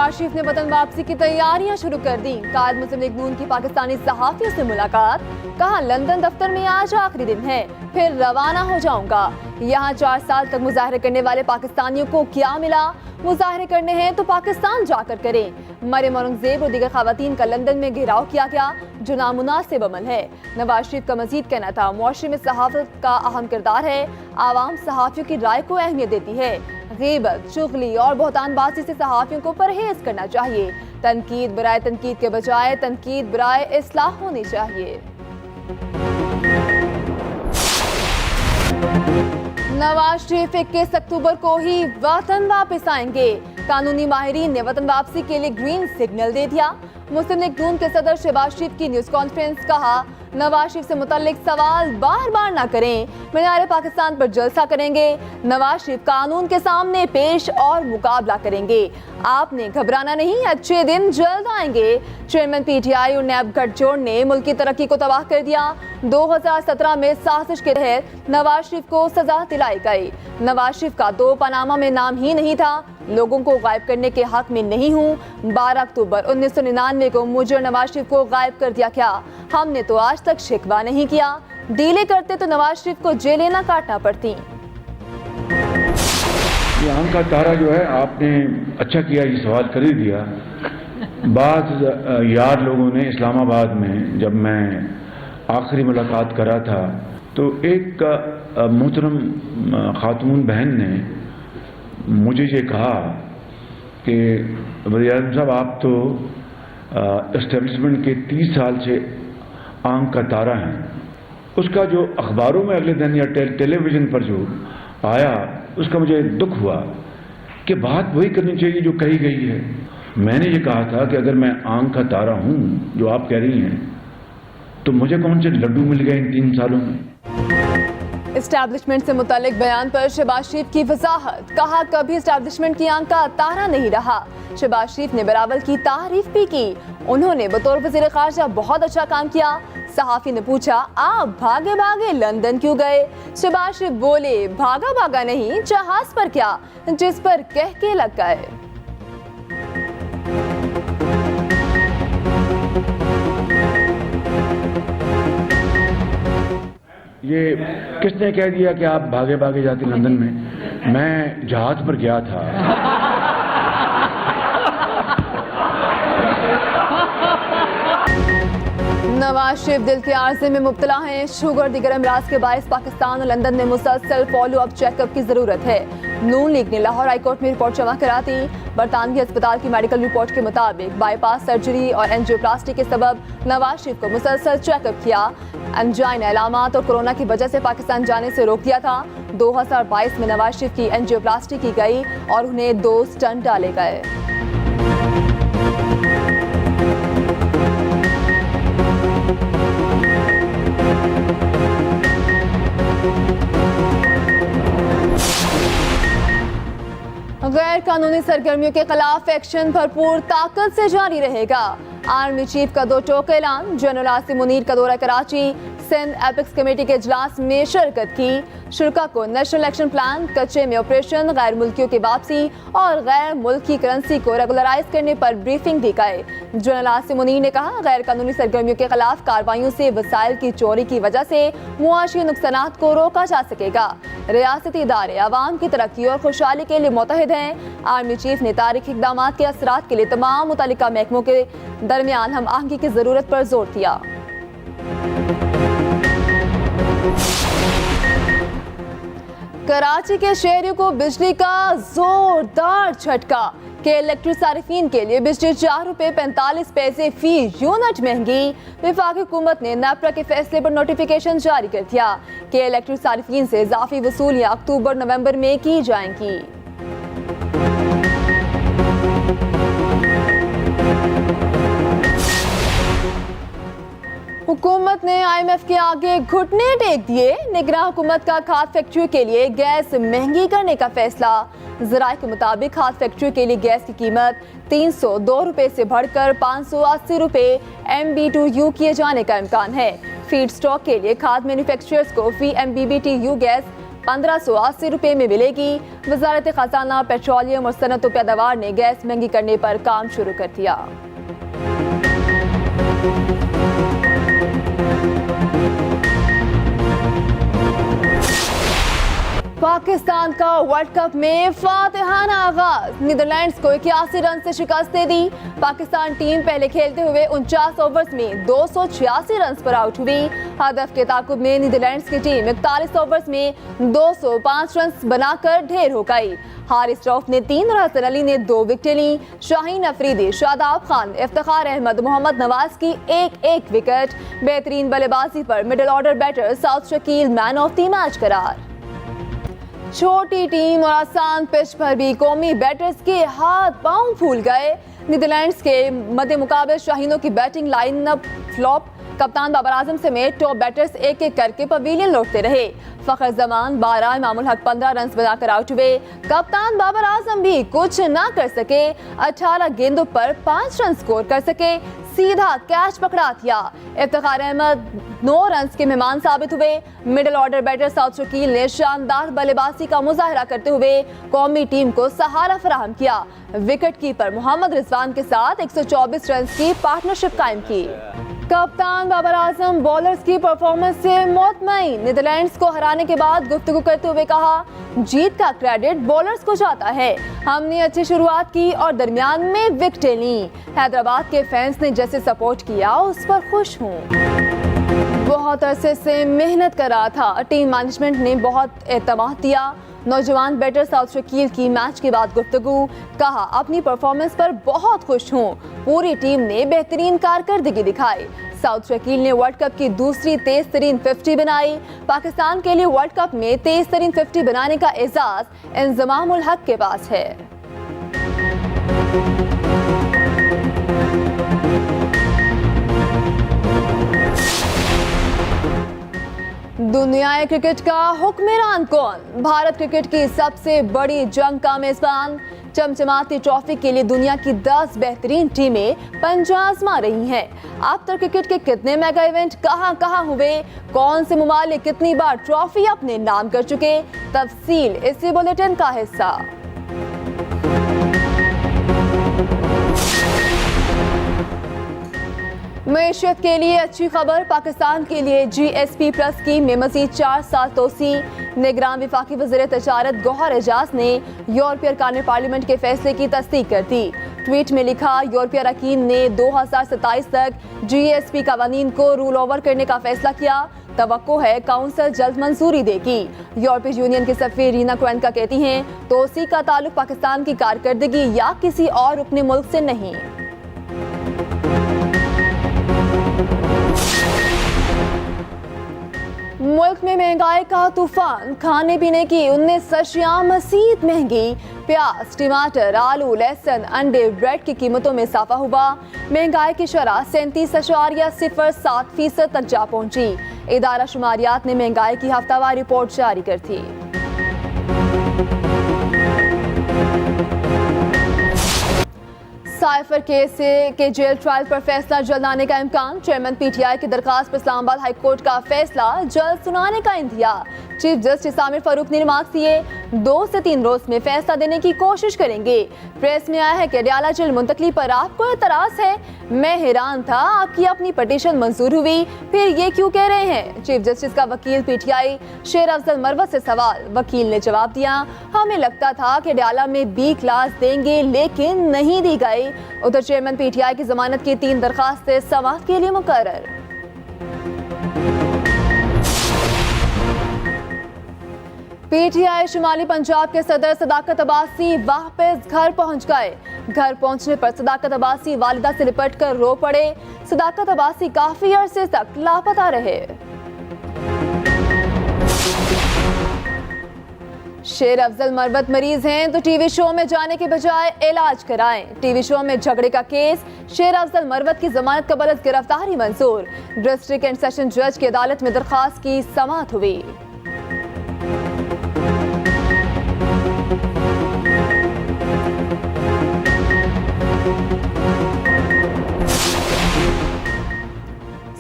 नवाज शरीफ ने वतन वापसी की तैयारियां शुरू कर दी। कायद मुस्लिम लीग नून की पाकिस्तानी सहाफियों से मुलाकात, कहा लंदन दफ्तर में आज आखिरी दिन है, फिर रवाना हो जाऊंगा। यहाँ 4 साल तक मुजाहरे करने वाले पाकिस्तानियों को क्या मिला? मुजाहरे करने हैं तो पाकिस्तान जाकर करें। मरियम औरंगजेब और दीगर खवातीन का लंदन में घेराव किया गया, जो नामुनासिब अमल है। नवाज शरीफ का मजीद कहना था, मुआशरे में सहाफत का अहम किरदार है, आवाम सहाफियों की राय को अहमियत देती है। गीबत, चुगली और बहतानबाजी से सहाफियों को परहेज करना चाहिए। तनकीद बराए तनकीद के बजाय तनकीद बराए इस्लाह होनी चाहिए। नवाज शरीफ 21 अक्टूबर को ही वतन वापस आएंगे। कानूनी माहिरीन ने वतन वापसी के लिए ग्रीन सिग्नल दे दिया। मुस्लिम लीग नून के सदर शहबाज शरीफ की न्यूज कॉन्फ्रेंस, कहा नवाज शरीफ से मुतल्लिक सवाल बार बार ना करें, मीनार पाकिस्तान पर जलसा करेंगे। नवाज शरीफ कानून के सामने पेश और मुकाबला करेंगे। आपने घबराना नहीं, अच्छे दिन जल्द आएंगे। चेयरमैन पीटीआई और नैब गठजोड़ ने मुल्क की तरक्की को तबाह कर दिया। 2017 में साजिश के तहत नवाज शरीफ को सजा दिलाई गई। नवाज शरीफ का 2 पनामा में नाम ही नहीं था। लोगों को गायब करने के हक में नहीं हूँ। 12 अक्टूबर 1999 को मुझे और नवाज शरीफ को गायब कर दिया गया। हमने तो आज तक शिकवा नहीं किया। डीले करते तो नवाज शरीफ को जेलें ना काटना पड़ती। यहाँ का तारा जो है, आपने अच्छा किया ये सवाल कर ही दिया। बाद यार लोगों ने इस्लामाबाद में जब मैं आखिरी मुलाकात करा था, तो एक मोहतरम खातून बहन ने मुझे ये कहा कि वज़ीर-ए-आज़म साहब, आप तो एस्टेब्लिशमेंट के 30 साल से आंख का तारा हैं। उसका जो अखबारों में अगले दिन या टेलीविज़न पर जो आया, उसका मुझे दुख हुआ कि बात वही करनी चाहिए जो कही गई है। मैंने ये कहा था कि अगर मैं आंख का तारा हूँ जो आप कह रही हैं, तो मुझे कौन से लड्डू मिल गए इन 3 सालों में। एस्टैब्लिशमेंट से मुतालिक बयान पर शहबाज शरीफ की वजाहत, कहा कभी एस्टैब्लिशमेंट की आंख का तारा नहीं रहा। शहबाज शरीफ ने बिलावल की तारीफ भी की। उन्होंने बतौर वज़ीर ख़ारजा बहुत अच्छा काम किया। सहाफ़ी ने पूछा, आप भागे भागे लंदन क्यों गए? शहबाज शरीफ बोले, भागा भागा नहीं, जहाज पर क्या, जिस पर कह के लग गए। ये किसने कह दिया कि आप भागे भागे जाते लंदन में? मैं जहाज पर गया था। नवाज शरीफ दिल के आर्जे में मुब्तला हैं। शुगर दीगर अमराज के बायस पाकिस्तान और लंदन में मुसलसल फॉलो अप चेकअप की जरूरत है। नून लीग ने लाहौर हाई कोर्ट में रिपोर्ट जमा करा दी। बरतानवी अस्पताल की मेडिकल रिपोर्ट के मुताबिक बाईपास सर्जरी और एंजियोप्लास्टी के सबब नवाज शरीफ को मुसलसल चेकअप किया। एंजाइना अलामात और कोरोना की वजह से पाकिस्तान जाने से रोक दिया था। 2022 में नवाज शरीफ की एंजियोप्लास्टी की गई और उन्हें 2 स्टंट डाले गए। गैर कानूनी सरगर्मियों के खिलाफ एक्शन भरपूर ताकत से जारी रहेगा। आर्मी चीफ का 2 टोक ऐलान। जनरल आसिम मुनीर का दौरा कराची, सिंध एपिक्स कमेटी के इजलास में शिरकत की। शुरा को नेशनल एक्शन प्लान, कच्चे में ऑपरेशन, गैर मुल्कियों की वापसी और गैर मुल्की करेंसी को रेगुलराइज करने पर ब्रीफिंग दी गई। जनरल आसिम मुनीर ने कहा, गैर कानूनी सरगर्मियों के खिलाफ कार्रवाइयों से वसाइल की चोरी की वजह से मुआशी नुकसानात को रोका जा सकेगा। रियासती इदारे आवाम की तरक्की और खुशहाली के लिए मुतहद हैं। आर्मी चीफ ने तारीखी इक़दामात के असरात के लिए तमाम मुतल्लिका महकमों के दरमियान हम आहंगी की जरूरत पर जोर दिया। कराची के शहरियों को बिजली का जोरदार झटका। के इलेक्ट्रिक सारिफीन के लिए बिजली ₹4.45 फी यूनिट महंगी। वफाकी हुकूमत ने नेपरा के फैसले पर नोटिफिकेशन जारी कर दिया। के इलेक्ट्रिक सारिफीन से इजाफी वसूलियां अक्टूबर नवंबर में की जाएंगी। हुकूमत ने IMF के आगे घुटने टेक दिए। निगरान हुकूमत का खाद फैक्ट्री के लिए गैस महंगी करने का फैसला। ज़राए के मुताबिक खाद फैक्ट्री के लिए गैस की कीमत ₹302 से बढ़कर ₹580 MBTU किए जाने का इम्कान है। फीड स्टॉक के लिए खाद मैन्युफैक्चरर्स को फी MBBTU गैस 1580 रुपए में मिलेगी। वजारत खजाना, पेट्रोलियम और सनत व पैदावार ने गैस महंगी करने पर काम शुरू कर दिया। पाकिस्तान का वर्ल्ड कप में फातिहाना आगाज, नीदरलैंड्स को 81 रन से शिकस्त दे दी। पाकिस्तान टीम पहले खेलते हुए 49 ओवर्स में 286 रन पर आउट हुई। हदफ के ताकुब में नीदरलैंड्स की टीम 41 ओवर्स में 205 रन बनाकर ढेर हो गई। हारिस रऊफ ने 3 और हसन अली ने 2 विकेटें ली। शाहीन अफरीदी, शादाब खान, इफ्तिखार अहमद, मोहम्मद नवाज की एक विकेट। बेहतरीन बल्लेबाजी पर middle order batter Saud Shakeel man of the match करार। छोटी टीम और आसान पिच पर भी कौमी बैटर्स के हाथ पांव फूल गए। नीदरलैंड्स के मध्य मुकाबले शाहीनों की बैटिंग लाइनअप फ्लॉप। कप्तान बाबर आजम समेत टॉप बैटर्स एक एक करके पवेलियन लौटते रहे। फखर जमान 12, इमामुल हक 15 रन बनाकर आउट हुए। कप्तान बाबर आजम भी कुछ ना कर सके। 18 गेंदों पर 5 रन स्कोर कर सके, सीधा कैच पकड़ा दिया। इफ्तिखार अहमद 9 रन के मेहमान साबित हुए। Middle order batter Saud Shakeel ने शानदार बल्लेबाजी का मुजाहरा करते हुए कौमी टीम को सहारा फराहम किया। विकेट कीपर मोहम्मद रिजवान के साथ 124 रन की पार्टनरशिप कायम की। कप्तान बाबर आजम बॉलर्स की परफॉर्मेंस से मुतमईन। नीदरलैंड्स को हराने के बाद गुफ्तगू करते हुए कहा, जीत का क्रेडिट बॉलर्स को जाता है। हमने अच्छी शुरुआत की और दरमियान में विकेटें ली। हैदराबाद के फैंस ने जैसे सपोर्ट किया उस पर खुश हूँ। बहुत अरसे से मेहनत कर रहा था। टीम मैनेजमेंट ने बहुत एतमाद दिया। नौजवान बैटर साउथ शकील की मैच के बाद गुफ्तगू, कहा अपनी परफॉर्मेंस पर बहुत खुश हूँ। पूरी टीम ने बेहतरीन कारकर्दगी दिखाई। साउथ शकील ने वर्ल्ड कप की दूसरी तेज तरीन 50 बनाई। पाकिस्तान के लिए वर्ल्ड कप में तेज तरीन 50 बनाने का एजाज इंजमामुल हक के पास है। दुनिया क्रिकेट का हुक्मरान कौन? भारत क्रिकेट की सबसे बड़ी जंग का मेजबान। चमचमाती ट्रॉफी के लिए दुनिया की 10 बेहतरीन टीमें पंजा आजमा रही हैं। अब तक क्रिकेट के कितने मेगा इवेंट कहां हुए, कौन से मुमालिक कितनी बार ट्रॉफी अपने नाम कर चुके, तफसील इसी बुलेटिन का हिस्सा। मईशत के लिए अच्छी खबर, पाकिस्तान के लिए GSP प्लस स्कीम में मजीद 4 साल तोसी। निगरान वफाकी वज़ीर तजारत गौहर एजाज ने यूरोपीय अरकान पार्लियामेंट के फैसले की तस्दीक कर दी। ट्वीट में लिखा, यूरोपीय अरकान ने 2027 तक GSP कवानीन को रूल ओवर करने का फैसला किया। तवक्को है काउंसिल जल्द मंजूरी देगी। यूरोपीय यूनियन के सफीर रीना क्वेंका कहती हैं, तोसी का ताल्लुक पाकिस्तान की कारकर्दगी या किसी और रुकने मुल्क से नहीं। मुल्क में महंगाई का तूफान, खाने पीने की 19 अशिया मज़ीद महंगी। प्याज, टमाटर, आलू, लहसुन, अंडे, ब्रेड की कीमतों में इजाफा हुआ। महंगाई की शरह 37.07% तक जा पहुंची। इदारा शुमारियात ने महंगाई की हफ्तावार रिपोर्ट जारी कर थी। साइफर केस के जेल ट्रायल पर फैसला जल्द आने का इम्कान। चेयरमैन PTI की दरखास्त पर इस्लामाबाद हाई कोर्ट का फैसला जल्द सुनाने का इंतज़ार। चीफ जस्टिस आमिर फारूक ने रिमार्क दिए, 2 से 3 रोज में फैसला देने की कोशिश करेंगे। प्रेस में आया है कि अडयाला जेल मुंतकली पर आपको एतराज है। मैं हैरान था, आपकी अपनी पटिशन मंजूर हुई, फिर ये क्यों कह रहे हैं? चीफ जस्टिस का वकील PTI शेर अफजल मरवत से सवाल। वकील ने जवाब दिया, हमें लगता था कि अडयाला में B क्लास देंगे, लेकिन नहीं दी गई। उधर चेयरमैन PTI की जमानत की 3 दरखास्तें समाअत के लिए मुकर्रर। PTI शुमाली पंजाब के सदर सदाकत अब्बासी वापस घर पहुंच गए। घर पहुंचने पर सदाकत अब्बासी वालिदा से लिपट कर रो पड़े। सदाकत अब्बासी काफी अरसे तक लापता रहे। शेर अफजल मरवत मरीज हैं तो टीवी शो में जाने के बजाय इलाज कराएं। टीवी शो में झगड़े का केस, शेर अफजल मरवत की जमानत कबल गिरफ्तारी मंजूर। डिस्ट्रिक्ट एंड सेशन जज की अदालत में दरखास्त की समाअत हुई।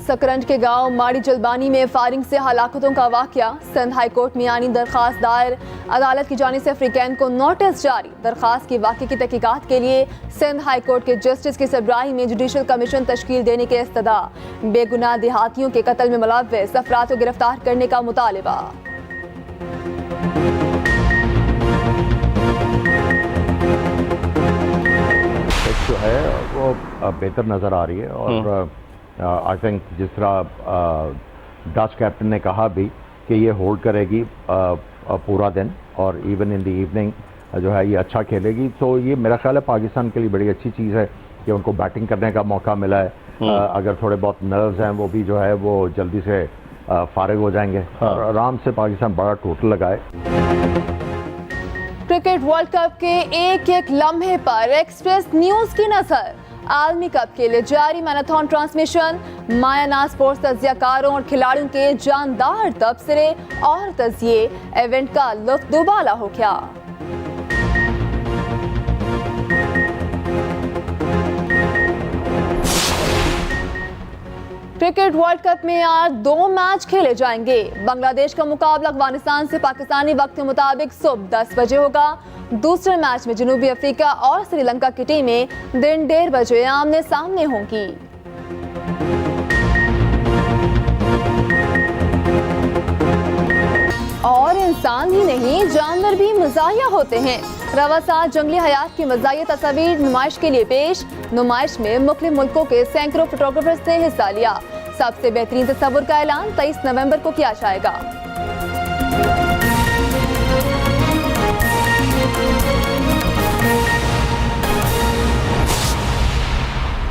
सकरंज के गांव माड़ी जलबानी में फायरिंग से हलाकतों का वाकया। सिंध हाई कोर्ट में आनी दरखास्त दायर, अदालत की जानिब से अफ्रीकैन को नोटिस जारी। दरखास्त की वाकये की तहकीकात के लिए सिंध हाई कोर्ट के जस्टिस की सरबराही में जुडिशल कमीशन तश्कील देने के इस्तदा। बेगुनाह देहातियों के कत्ल में मुलव्वस अफराद को गिरफ्तार करने का मुतालिबा। जो है वो बेहतर नज़र आ रही है और आई थिंक जिस तरह डच कैप्टन ने कहा भी कि ये होल्ड करेगी पूरा दिन और इवन इन द इवनिंग जो है ये अच्छा खेलेगी, तो ये मेरा ख्याल है पाकिस्तान के लिए बड़ी अच्छी चीज़ है कि उनको बैटिंग करने का मौका मिला है। अगर थोड़े बहुत नर्व्स हैं वो भी जो है वो जल्दी से फारिग हो जाएंगे और आराम से पाकिस्तान बड़ा टोटल लगाए। क्रिकेट वर्ल्ड कप के एक एक लम्हे पर एक्सप्रेस न्यूज की नजर। आलमी कप के लिए जारी मैराथन ट्रांसमिशन, मायानाज स्पोर्ट्स तज्जियाकारों और खिलाड़ियों के जानदार तबसरे और तजिए, इवेंट का लुत्फ दुबाला हो गया। क्रिकेट वर्ल्ड कप में आज 2 मैच खेले जाएंगे। बांग्लादेश का मुकाबला अफगानिस्तान से पाकिस्तानी वक्त के मुताबिक सुबह 10 बजे होगा। दूसरे मैच में जनूबी अफ्रीका और श्रीलंका की टीमें दिन 1:30 बजे आमने सामने होंगी। और इंसान ही नहीं, जानवर भी मज़ाहिया होते हैं। रवासात जंगली हयात की मज़ाहिया तस्वीर नुमाइश के लिए पेश। नुमाइश में मुख्तलिफ मुल्कों के सैकड़ों फोटोग्राफर्स ने हिस्सा लिया। सबसे बेहतरीन तस्वुर का ऐलान 23 नवंबर को किया जाएगा।